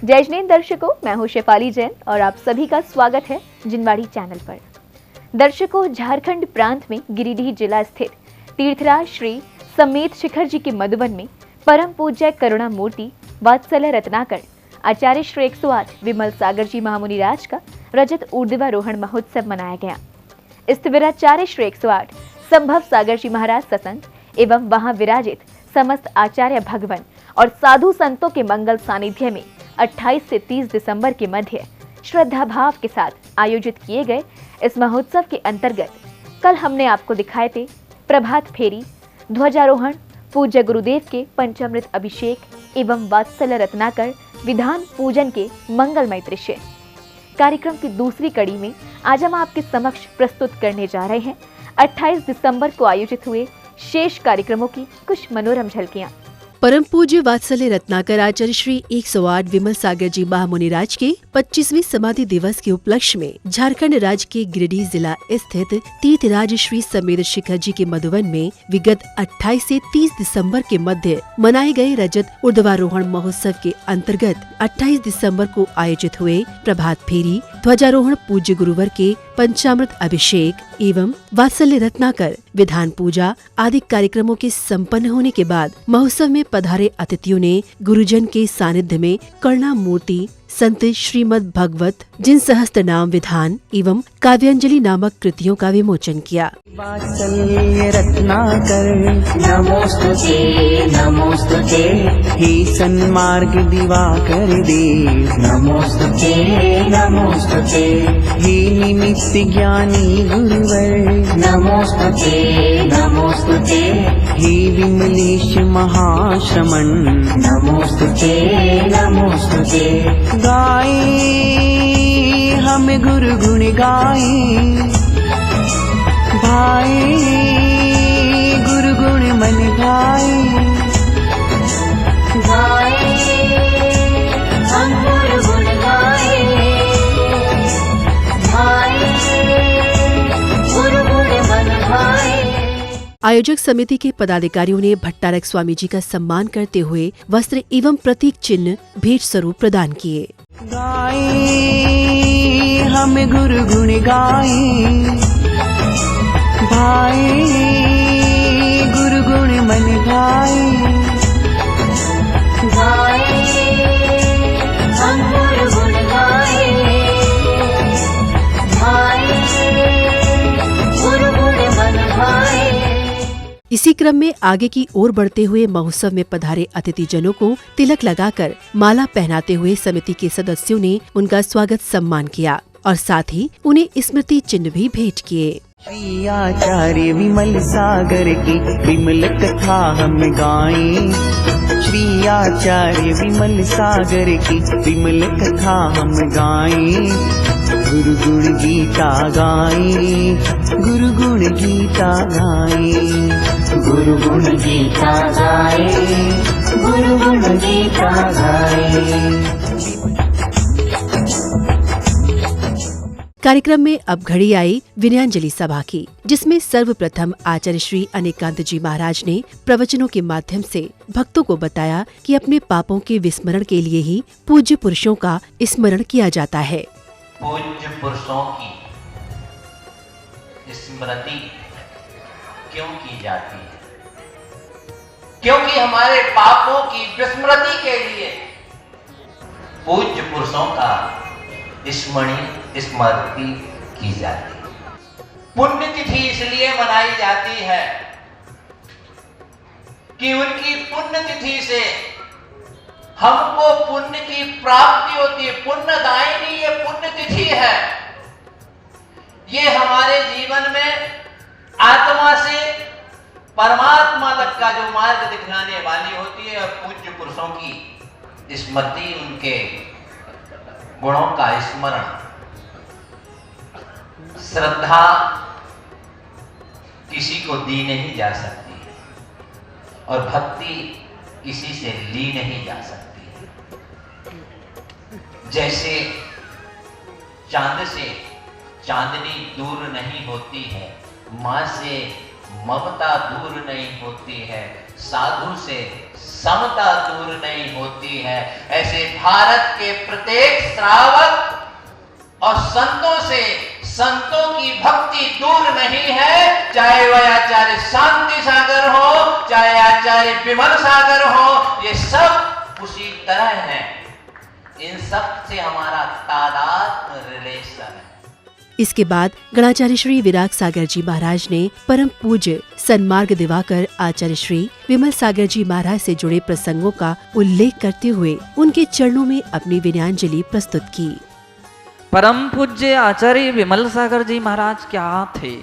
जय जैन दर्शकों, मैं हूं शेफाली जैन और आप सभी का स्वागत है जिनवाड़ी चैनल पर। दर्शकों, झारखंड प्रांत में गिरिडीह जिला स्थित तीर्थराज श्री समेत शिखर जी के मधुबन में परम पूज्य करुणा मूर्ति वात्सल्य रत्नाकर आचार्य श्री 108 विमल सागर जी महामुनि राज का रजत ऊर्ध्वारोहण महोत्सव मनाया गया। स्थिविराचार्य श्री 108 संभव सागर जी महाराज सत्संग एवं वहां विराजित समस्त आचार्य भगवान और साधु संतों के मंगल सानिध्य में 28 से 30 दिसंबर के मध्य श्रद्धा भाव के साथ आयोजित किए गए इस महोत्सव के अंतर्गत कल हमने आपको दिखाए थे प्रभात फेरी, ध्वजारोहण, पूज्य गुरुदेव के पंचामृत अभिषेक एवं वात्सल्य रत्नाकर विधान पूजन के मंगलमय दृश्य। कार्यक्रम की दूसरी कड़ी में आज हम आपके समक्ष प्रस्तुत करने जा रहे हैं 28 दिसंबर को आयोजित हुए शेष कार्यक्रमों की कुछ मनोरम झलकियां। परम पूज्य वात्सल्य रत्नाकर आचार्य श्री 108 विमल सागर जी महामुनि राज के 25वें समाधि दिवस के उपलक्ष्य में झारखंड राज्य के गिरिडीह जिला स्थित तीर्थराज श्री समेत शिखर जी के मधुबन में विगत 28 से 30 दिसंबर के मध्य मनाए गए रजत ऊर्ध्वारोहण महोत्सव के अंतर्गत 28 दिसंबर को आयोजित हुए प्रभात फेरी, ध्वजारोहण, पूज्य गुरुवर के पंचामृत अभिषेक एवं वात्सल्य रत्नाकर विधान पूजा आदि कार्यक्रमों के संपन्न होने के बाद महोत्सव में पधारे अतिथियों ने गुरुजन के सानिध्य में करुणा मूर्ति संत श्रीमद् भगवत जिन सहस्त्र नाम विधान एवं काव्यांजलि नामक कृतियों का विमोचन किया। वात्सल्य रत्नाकर नमोस्तुते नमोस्तुते, हे सन्मार्ग दिवाकर देव नमोस्तुते नमोस्तुते, हे निमित्त ज्ञानी गुरुवर नमोस्तुते नमोस्तुते, हे विमलेश महाश्रमण नमोस्तुते नमोस्तुते। गाए हम गुरु गुण गाए, भाए गुरु गुण मन गाए, गाए हम गुरु गुण गाए, भाए गुरु गुण मन गाए। आयोजक समिति के पदाधिकारियों ने भट्टारक स्वामी जी का सम्मान करते हुए वस्त्र एवं प्रतीक चिन्ह भेंट स्वरूप प्रदान किए। गाए हम गुरु गुण गाए, भाए गुरु गुण मन गाए, गाए हम गुरु गुण गाए, भाए गुरु गुण मन गाए। इसी क्रम में आगे की ओर बढ़ते हुए महोत्सव में पधारे अतिथि जनों को तिलक लगाकर माला पहनाते हुए समिति के सदस्यों ने उनका स्वागत सम्मान किया और साथ ही उन्हें स्मृति चिन्ह भी भेंट किए। श्री आचार्य विमल सागर की विमल कथा हम गाएं, श्री आचार्य विमल सागर की विमल कथा हम गाएं, गुरु गुण गीता गाएं, गुरु गुण गीता गाएं, गुरु गुण गीता गाए, गुरु गुण गीता गाए। कार्यक्रम में अब घड़ी आई विनयांजलि सभा की, जिसमें सर्वप्रथम आचार्य श्री अनेकांत जी महाराज ने प्रवचनों के माध्यम से भक्तों को बताया कि अपने पापों के विस्मरण के लिए ही पूज्य पुरुषों का स्मरण किया जाता है। पूज्य पुरुषों की स्मृति क्यों की जाती है? क्योंकि हमारे पापों की विस्मृति के लिए पूज्य पुरुषों का स्मृति की जाती है। पुण्यतिथि इसलिए मनाई जाती है कि उनकी पुण्यतिथि से हमको पुण्य की प्राप्ति होती है। पुण्यदायिनी ये पुण्यतिथि है। ये हमारे जीवन में आत्मा से परमात्मा तक का जो मार्ग दिखलाने वाली होती है। और पूज्य पुरुषों की स्मृति, उनके गुणों का स्मरण, श्रद्धा किसी को दी नहीं जा सकती और भक्ति किसी से ली नहीं जा सकती। जैसे चांद से चांदनी दूर नहीं होती है, माँ से ममता दूर नहीं होती है, साधु से समता दूर नहीं होती है। ऐसे भारत के प्रत्येक श्रावक और संतों से संतों की भक्ति दूर नहीं है, चाहे वह आचार्य शांति सागर हो, चाहे आचार्य विमल सागर हो, ये सब उसी तरह हैं। इन सब से हमारा तादात्म्य रिलेशन है। इसके बाद गणाचार्य श्री विराग सागर जी महाराज ने परम पूज्य सन्मार्ग दिवाकर आचार्य श्री विमल सागर जी महाराज से जुड़े प्रसंगों का उल्लेख करते हुए उनके चरणों में अपनी विनयाञ्जलि प्रस्तुत की। परम पूज्य आचार्य विमल सागर जी महाराज क्या थे?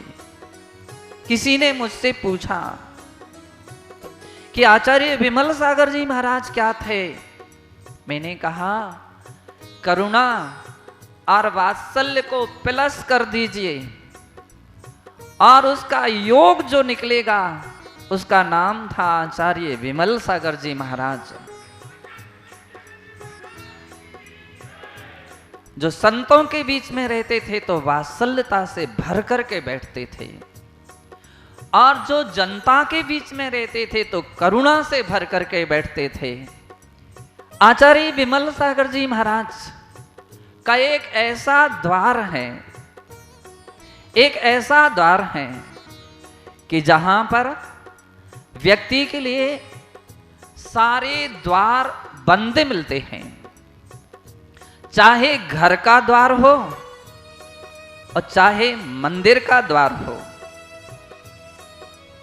किसी ने मुझसे पूछा कि आचार्य विमल सागर जी महाराज क्या थे? मैंने कहा करुणा और वात्सल्य को प्लस कर दीजिए और उसका योग जो निकलेगा उसका नाम था आचार्य विमल सागर जी महाराज, जो संतों के बीच में रहते थे तो वात्सल्यता से भर कर के बैठते थे और जो जनता के बीच में रहते थे तो करुणा से भर कर के बैठते थे। आचार्य विमल सागर जी महाराज का एक ऐसा द्वार है, एक ऐसा द्वार है कि जहां पर व्यक्ति के लिए सारे द्वार बंद मिलते हैं, चाहे घर का द्वार हो और चाहे मंदिर का द्वार हो,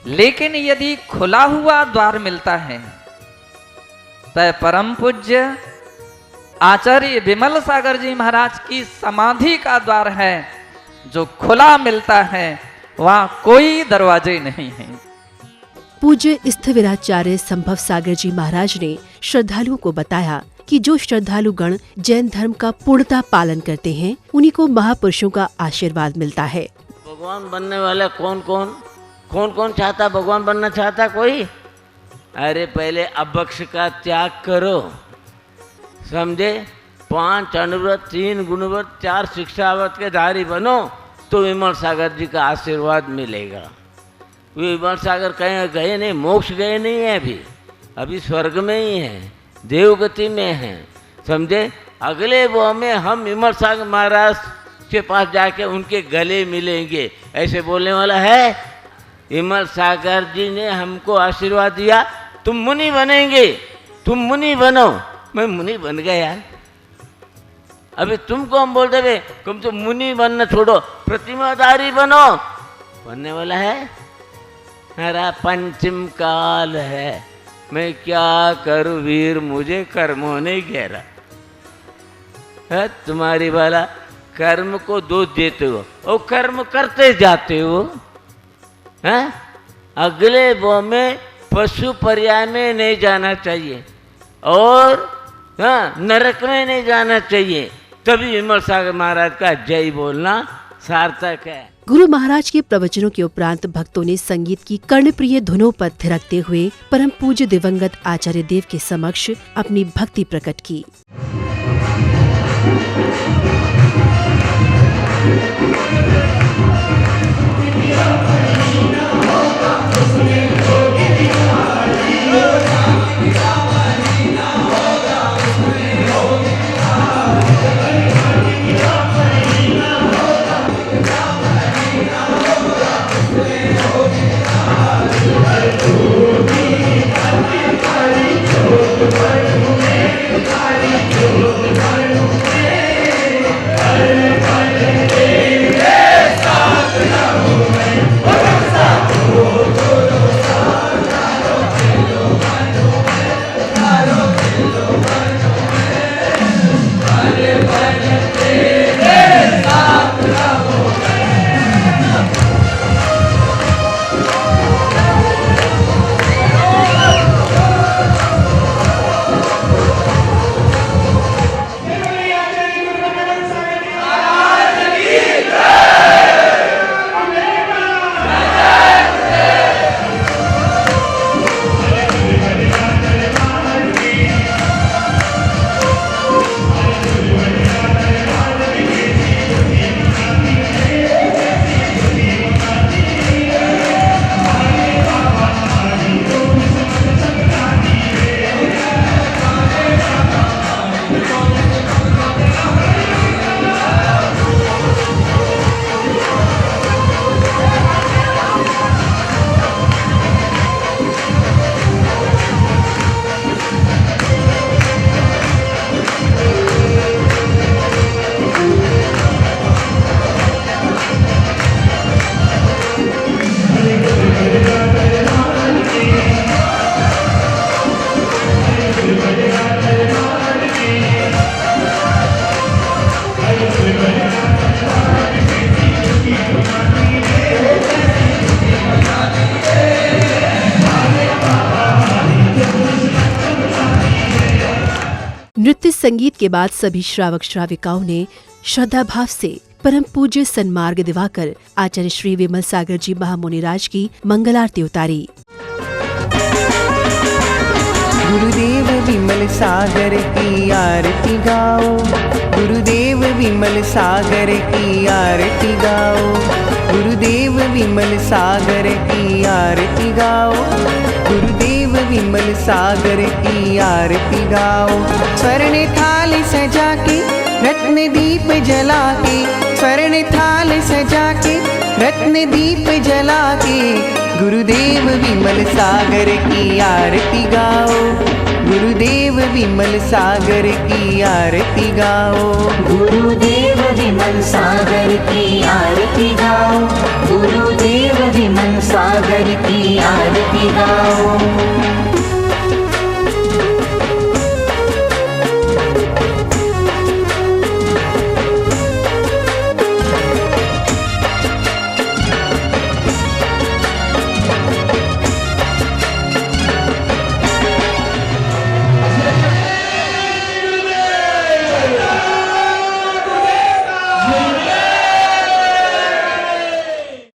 लेकिन यदि खुला हुआ द्वार मिलता है तो परम पूज्य आचार्य विमल सागर जी महाराज की समाधि का द्वार है, जो खुला मिलता है, वहां कोई दरवाजे नहीं हैं। पूज्य स्थिविराचार्य संभव सागर जी महाराज ने श्रद्धालुओं को बताया कि जो श्रद्धालुगण जैन धर्म का पूर्णतः पालन करते हैं उन्हीं को महापुरुषों का आशीर्वाद मिलता है। भगवान बनने वाला कौन कौन चाहता भगवान बनना चाहता कोई? अरे पहले अभक्ष का त्याग करो, समझे? 5 अनुव्रत, 3 गुणव्रत, 4 शिक्षाव्रत के धारी बनो तो विमल सागर जी का आशीर्वाद मिलेगा। विमल सागर कहीं गए नहीं, मोक्ष गए नहीं है, अभी स्वर्ग में ही है, देवगति में है, समझे? अगले वो में हम विमल सागर महाराज के पास जाके उनके गले मिलेंगे, ऐसे बोलने वाला है। विमल सागर जी ने हमको आशीर्वाद दिया, तुम मुनि बनेंगे, तुम मुनि बनो। मैं मुनि बन गया यार। अभी तुमको हम बोल दे तुम तो मुनि बनना छोड़ो, प्रतिमाधारी बनो, बनने वाला है। मेरा पंचम काल है, मैं क्या करूं वीर, मुझे कर्मों ने घेरा है। तुम्हारी वाला कर्म को दोष देते हो और कर्म करते जाते हो, हैं? अगले वो में पशु पर्याय में नहीं जाना चाहिए और हाँ नरक में नहीं जाना चाहिए, तभी विमल सागर महाराज का जय बोलना सार्थक है। गुरु महाराज के प्रवचनों के उपरांत भक्तों ने संगीत की कर्णप्रिय धुनों पर थिरकते हुए परम पूज्य दिवंगत आचार्य देव के समक्ष अपनी भक्ति प्रकट की। संगीत के बाद सभी श्रावक श्राविकाओं ने श्रद्धा भाव से परम पूज्य सन्मार्ग दिवाकर आचार्य श्री विमल सागर जी महामुनिराज की मंगल आरती उतारी। गुरुदेव विमल सागर की आरती गाओ, गुरुदेव विमल सागर की आरती गाओ, गुरुदेव विमल सागर की आरती गाओ, गुरुदेव विमल सागर की आरती गाओ। स्वर्ण थाल सजा के रत्न दीप जला के, स्वर्ण थाल सजा के रत्न दीप जला के, गुरुदेव विमल सागर की आरती गाओ, गुरुदेव विमल सागर की आरती गाओ। गुरुदेव विमल सागर की आरती गाओ, गुरुदेव विमल सागर की आरती गाओ।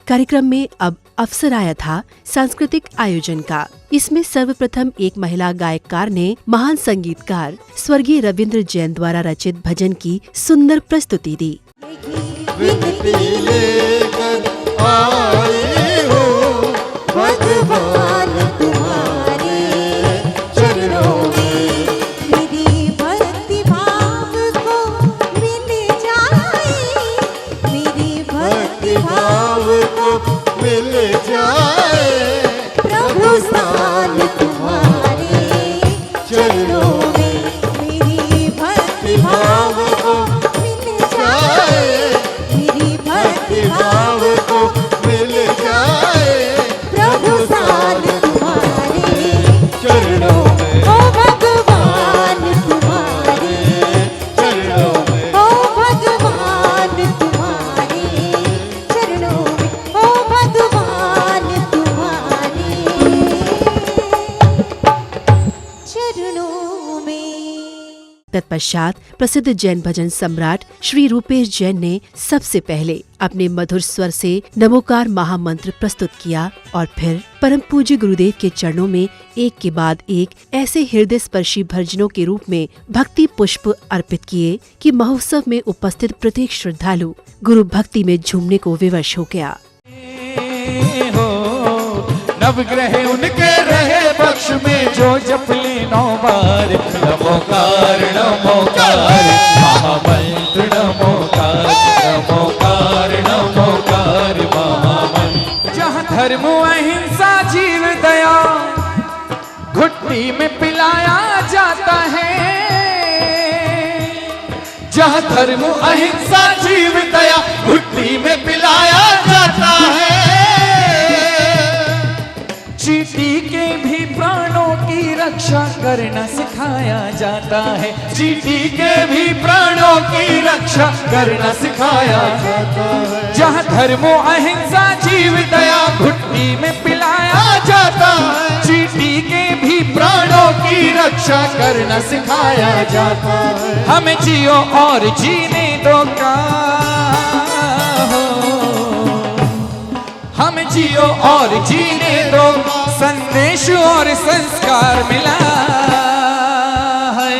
कार्यक्रम में अब अवसर आया था सांस्कृतिक आयोजन का। इसमें सर्वप्रथम एक महिला गायककार ने महान संगीतकार स्वर्गीय रविंद्र जैन द्वारा रचित भजन की सुंदर प्रस्तुति दी। तत्पश्चात प्रसिद्ध जैन भजन सम्राट श्री रूपेश जैन ने सबसे पहले अपने मधुर स्वर से नमोकार महामंत्र प्रस्तुत किया और फिर परम पूज्य गुरुदेव के चरणों में एक के बाद एक ऐसे हृदय स्पर्शी भजनों के रूप में भक्ति पुष्प अर्पित किए कि महोत्सव में उपस्थित प्रत्येक श्रद्धालु गुरु भक्ति में झूमने को विवश हो गया। नवग्रह उनके रहे पक्ष में जो जप ले 9 बार, नमोकार नमोकार महामंत्र, नमोकार नमोकार नमोकार महामंत्र। जहाँ धर्म अहिंसा जीव दया घुट्टी में पिलाया जाता है, जहाँ धर्म अहिंसा जीव दया घुट्टी में पिलाया जाता है, चींटी के भी प्राणों की रक्षा करना सिखाया जाता है, चींटी के भी प्राणों की रक्षा करना सिखाया जाता है। जहाँ धर्म अहिंसा जीव दया घुट्टी में पिलाया जाता है, चींटी के भी प्राणों की रक्षा करना सिखाया जाता है। हमें जियो और जीने दो का, हम जियो और जीने दो, संदेश और संस्कार मिला है,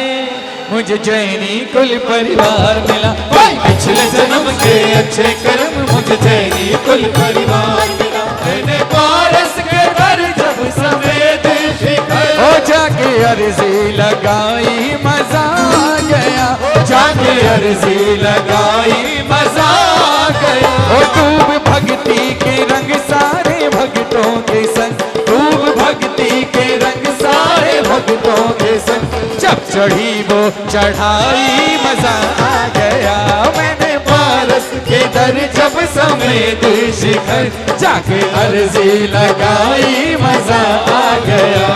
मुझे जैनी कुल परिवार मिला। पिछले जन्म के अच्छे कर्म मुझे जैनी कुल परिवार मिला। मैंने पारस के घर जब सफेद शिखर हो जाके अर्जी लगाई मजा आ गया, जाके अर्जी लगाई मजा आ गया। ओ डूब भक्ति के रंग सारे भक्तों के संग, डूब भक्ति के रंग सारे भक्तों के संग, जब चढ़ी वो चढ़ाई मजा आ गया। मैंने पारस के दर जब समेत शिखर जाके अर्जी लगाई मजा आ गया।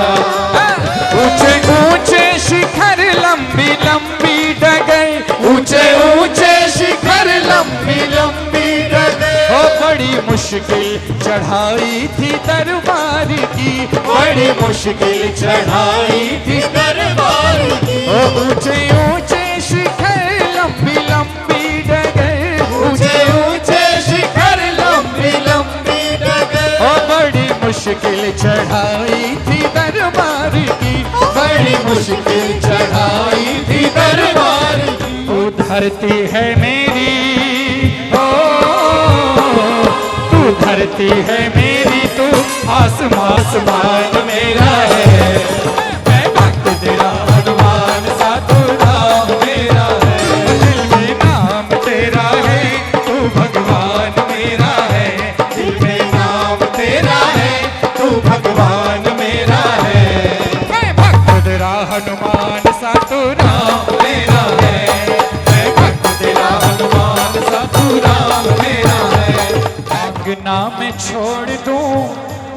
ऊंचे ऊंचे शिखर लंबी लंबी डगर, ऊंचे ऊंचे शिखर लंबी लंबी डगर, ओ बड़ी मुश्किल चढ़ाई थी दरबार की, बड़ी मुश्किल चढ़ाई थी दरबार की। ओ ऊंचे ऊंचे शिखर लंबी लंबी डगर, ऊंचे ऊंचे शिखर लंबी लंबी डगर, ओ बड़ी मुश्किल चढ़ाई थी दरबार की, बड़ी मुश्किल चढ़ाई थी दरबार की। तू धरती है मेरी, ओ तू धरती है मेरी, तू आसमां आसमान मेरा है। मैं भक्त तेरा हनुमान सा, तू नाम मेरा है। दिल में नाम तेरा है, तू भगवान मेरा है। दिल में नाम तेरा है, तू भगवान मेरा है। मैं भक्त तेरा हनुमान सा, तू नाम मेरा है। मैं भक्त तेरा हनुमान सा, तू नाम मेरा है। अंगना में छोड़ दूं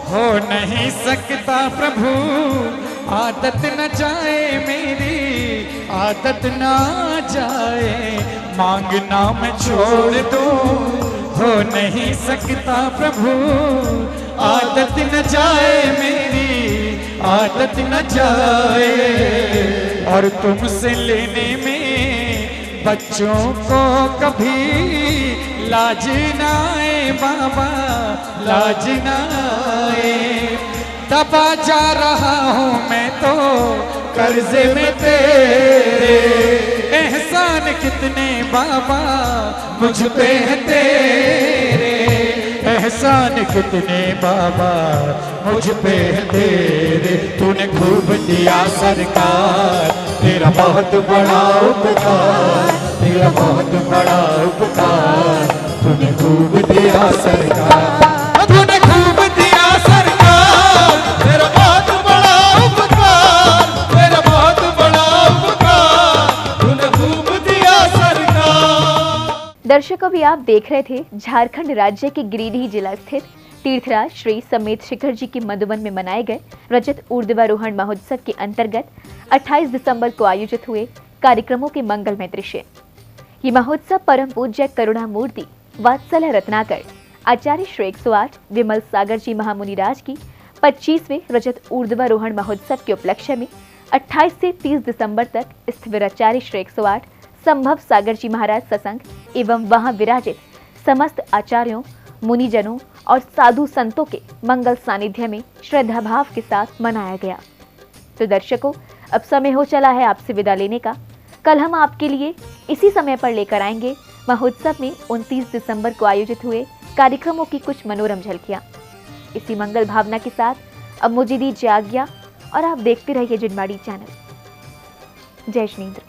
हो नहीं सकता प्रभु, आदत न जाए मेरी, आदत ना जाए। मांगना मैं छोड़ दूं हो नहीं सकता प्रभु, आदत न जाए मेरी, आदत न जाए। और तुमसे लेने में बच्चों को कभी लाज ना आए बाबा, लाज ना आए। दबा जा रहा हूँ मैं तो कर्जे में तेरे, एहसान कितने बाबा मुझ पे है तेरे, एहसान कितने बाबा मुझ पे है तेरे। तूने खूब दिया सरकार, तेरा बहुत बड़ा उपकार, तेरा बहुत बड़ा उपकार। तूने खूब दिया सरकार, तूने खूब दिया सरकार, तेरा बहुत बड़ा उपकार, तेरा बहुत बड़ा उपकार। तूने खूब दिया सरकार। दर्शकों, भी आप देख रहे थे झारखंड राज्य के गिरिडीह जिला स्थित तीर्थराज श्री समेत शिखर जी के मधुबन में मनाए गए रजत ऊर्ध्वारोहण महोत्सव के अंतर्गत 28 दिसंबर को आयोजित हुए कार्यक्रमों के मंगलमय दृश्य। ये महोत्सव परम पूज्य करुणामूर्ति वात्सल्य रत्नाकर आचार्य श्री 108 विमल सागर जी महामुनिराज की 25वें रजत ऊर्ध्वारोहण महोत्सव के उपलक्ष्य में 28 से 30 दिसंबर तक स्थिविराचार्य श्री 108 संभव सागर जी महाराज सत्संग एवं वहां विराजित समस्त आचार्यों, मुनिजनों और साधु संतों के मंगल सानिध्य में श्रद्धा भाव के साथ मनाया गया। तो दर्शकों, अब समय हो चला है आपसे विदा लेने का। कल हम आपके लिए इसी समय पर लेकर आएंगे महोत्सव में 29 दिसंबर को आयोजित हुए कार्यक्रमों की कुछ मनोरम झलकियां। इसी मंगल भावना के साथ अब मुझे दीजिए आज्ञा और आप देखते रहिए जिनवाड़ी चैनल। जय श्रीन्द्र।